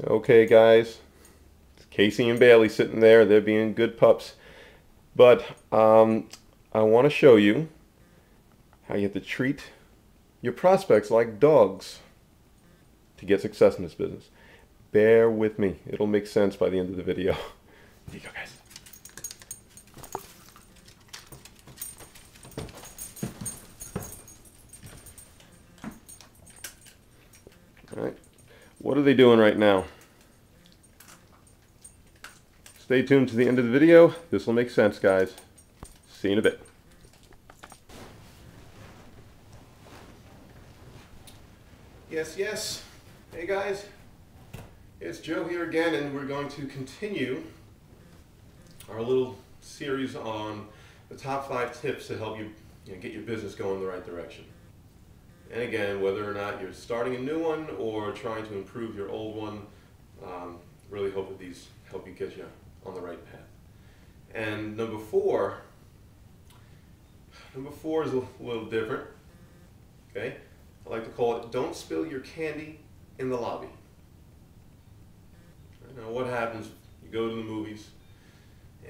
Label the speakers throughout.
Speaker 1: Okay, guys, it's Casey and Bailey sitting there. They're being good pups. But I want to show you how you have to treat your prospects like dogs to get success in this business. Bear with me. It'll make sense by the end of the video. Here you go, guys. All right. What are they doing right now? Stay tuned to the end of the video. This will make sense, guys. See you in a bit. Yes. Hey, guys. It's Joe here again, and we're going to continue our little series on the top 5 tips to help you, get your business going in the right direction. And again, whether or not you're starting a new one or trying to improve your old one, really hope that these help you get you on the right path. And number four is a little different. Okay, I like to call it, don't spill your candy in the lobby. Now what happens, you go to the movies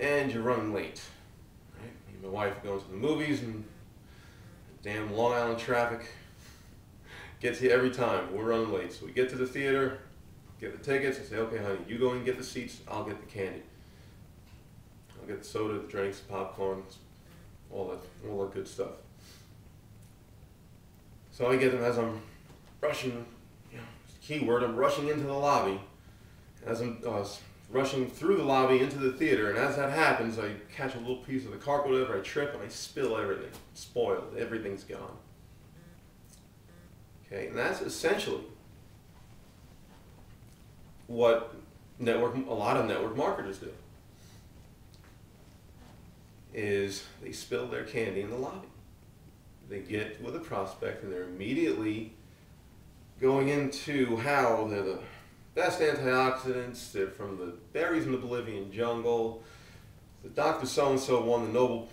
Speaker 1: and you're running late. Right? Me and my wife are going to the movies, and damn Long Island traffic gets you every time. We're running late. So we get to the theater, get the tickets, I say, okay honey, you go and get the seats, I'll get the candy. I'll get the soda, the drinks, the popcorn, all that good stuff. So I get them as I'm rushing, keyword, I'm rushing into the lobby. As I'm rushing through the lobby into the theater, and as that happens, I catch a little piece of the carpet, whatever, I trip and I spill everything. Spoiled, everything's gone. Okay, and that's essentially what a lot of network marketers do, is they spill their candy in the lobby. They get with a prospect and they're immediately going into how they're the best antioxidants, they're from the berries in the Bolivian jungle, the Dr. So-and-so won the Nobel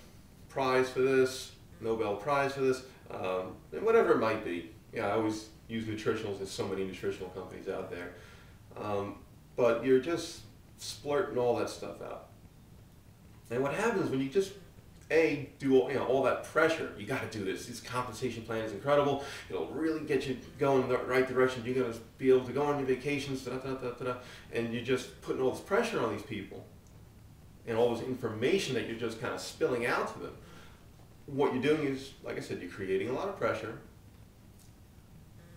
Speaker 1: Prize for this, Nobel Prize for this, and whatever it might be. Yeah, I always use nutritionals. There's so many nutritional companies out there. But you're just splurting all that stuff out. And what happens when you just, do all that pressure, you got to do this. This compensation plan is incredible. It'll really get you going in the right direction. You're going to be able to go on your vacations, and you're just putting all this pressure on these people and all this information that you're just kind of spilling out to them. What you're doing is, like I said, you're creating a lot of pressure.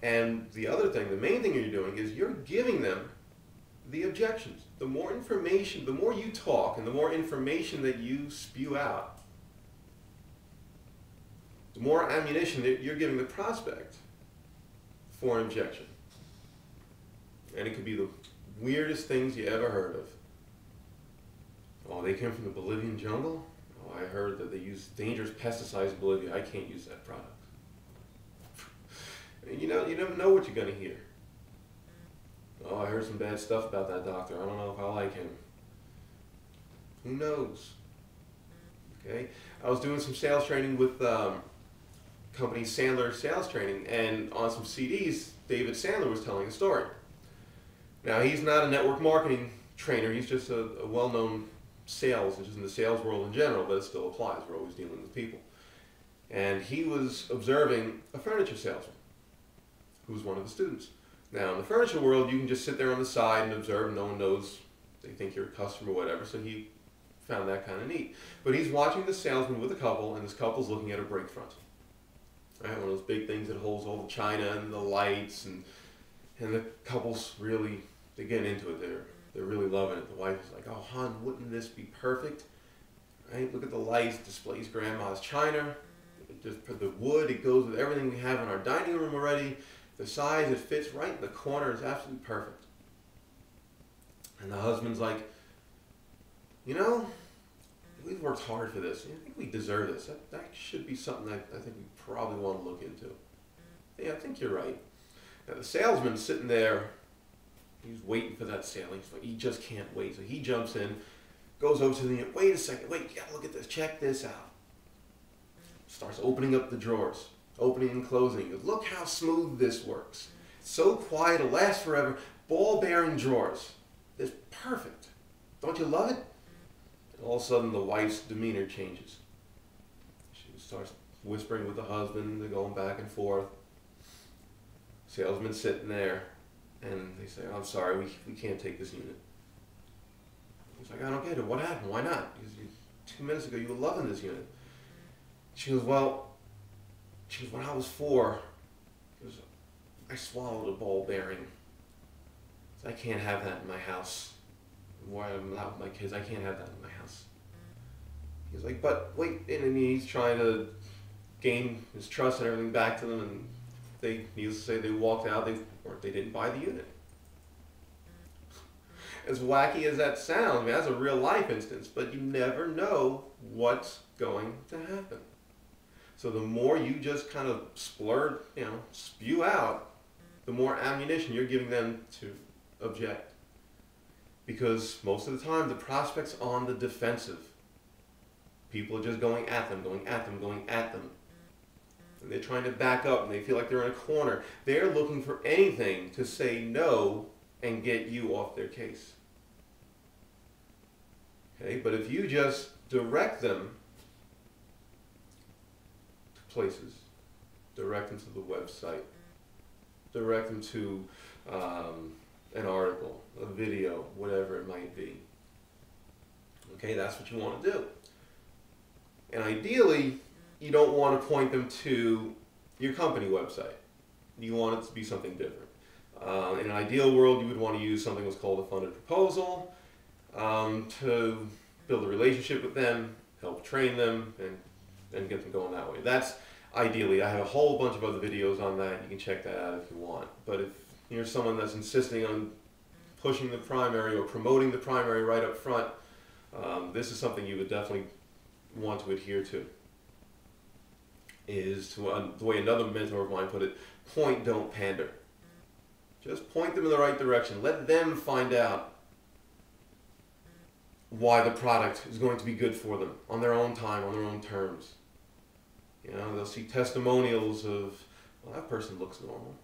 Speaker 1: And the other thing, the main thing you're doing is you're giving them the objections. The more information, the more you talk and the more information that you spew out, the more ammunition that you're giving the prospect for an objection. And it could be the weirdest things you ever heard of. Oh, they came from the Bolivian jungle? Oh, I heard that they use dangerous pesticides in Bolivia. I can't use that product. And you never know what you're going to hear. Oh, I heard some bad stuff about that doctor. I don't know if I like him. Who knows? Okay, I was doing some sales training with company Sandler Sales Training, and on some CDs, David Sandler was telling a story. Now, he's not a network marketing trainer. He's just a well-known sales, just in the sales world in general, but it still applies. We're always dealing with people. And he was observing a furniture salesman who was one of the students. Now, in the furniture world, you can just sit there on the side and observe. No one knows. They think you're a customer or whatever, so he found that kind of neat. But he's watching the salesman with a couple, and this couple's looking at a break front. Right? One of those big things that holds all the china and the lights, and the couple's really, they're getting into it. They're really loving it. The wife is like, oh, hon, wouldn't this be perfect? Right? Look at the lights, displays grandma's china. Just put the wood, it goes with everything we have in our dining room already. The size, it fits right in the corner, is absolutely perfect. And the husband's like, we've worked hard for this. I think we deserve this. That should be something that I think we probably want to look into. Yeah, I think you're right. Now the salesman's sitting there, he's waiting for that sale. He just can't wait. So he jumps in, goes over to the, wait a second, you gotta look at this, check this out. Starts opening up the drawers, opening and closing. He goes, look how smooth this works. So quiet, it'll last forever. Ball bearing drawers. It's perfect. Don't you love it? And all of a sudden the wife's demeanor changes. She starts whispering with the husband, they're going back and forth. Salesman's sitting there, and they say, "I'm sorry, we can't take this unit." He's like, "I don't get it. What happened? Why not?" Because 2 minutes ago you were loving this unit. She goes, "Well," she goes, "when I was 4, she goes, I swallowed a ball bearing. I can't have that in my house. Why I'm out with my kids, I can't have that in my house." He's like, "But wait," and he's trying to gain his trust and everything back to them, and they, needless to say, they walked out, they didn't buy the unit. As wacky as that sounds, I mean, that's a real life instance, but you never know what's going to happen. So the more you just kind of splurt, spew out, the more ammunition you're giving them to object. Because most of the time, the prospect's on the defensive. People are just going at them, going at them, going at them. And they're trying to back up, and they feel like they're in a corner. They're looking for anything to say no and get you off their case. Okay, but if you just direct them to places, direct them to the website, direct them to an article, a video, whatever it might be. Okay, that's what you want to do. And ideally, you don't want to point them to your company website. You want it to be something different. In an ideal world, you would want to use something that's called a funded proposal to build a relationship with them, help train them, and get them going that way. That's ideally. I have a whole bunch of other videos on that. You can check that out if you want. But if you're someone that's insisting on pushing the primary or promoting the primary right up front, this is something you would definitely want to adhere to. Is to, the way another mentor of mine put it, point, don't pander. Just point them in the right direction. Let them find out why the product is going to be good for them on their own time, on their own terms. They'll see testimonials of, well, that person looks normal.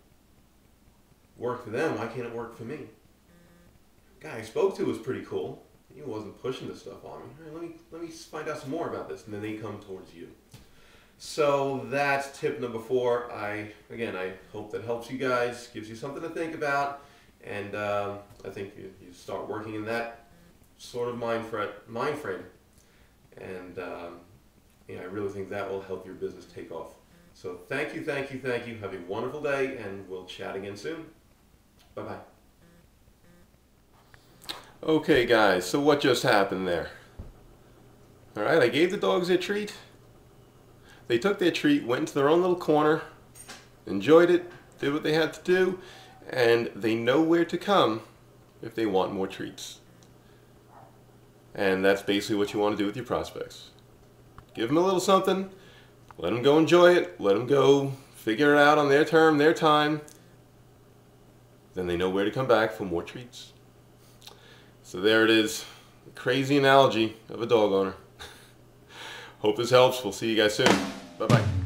Speaker 1: Worked for them, why can't it work for me? The guy I spoke to was pretty cool. He wasn't pushing this stuff on me. All right, let me find out some more about this, and then they come towards you. So that's tip number 4. I hope that helps you guys, gives you something to think about, and I think you start working in that sort of mind frame, and I really think that will help your business take off. So thank you. Have a wonderful day, and we'll chat again soon. Bye-bye. Okay, guys, so what just happened there? All right, I gave the dogs their treat. They took their treat, went into their own little corner, enjoyed it, did what they had to do, and they know where to come if they want more treats. And that's basically what you want to do with your prospects. Give them a little something, let them go enjoy it, let them go figure it out on their term, their time. Then they know where to come back for more treats. So there it is, a crazy analogy of a dog owner. Hope this helps. We'll see you guys soon. Bye-bye.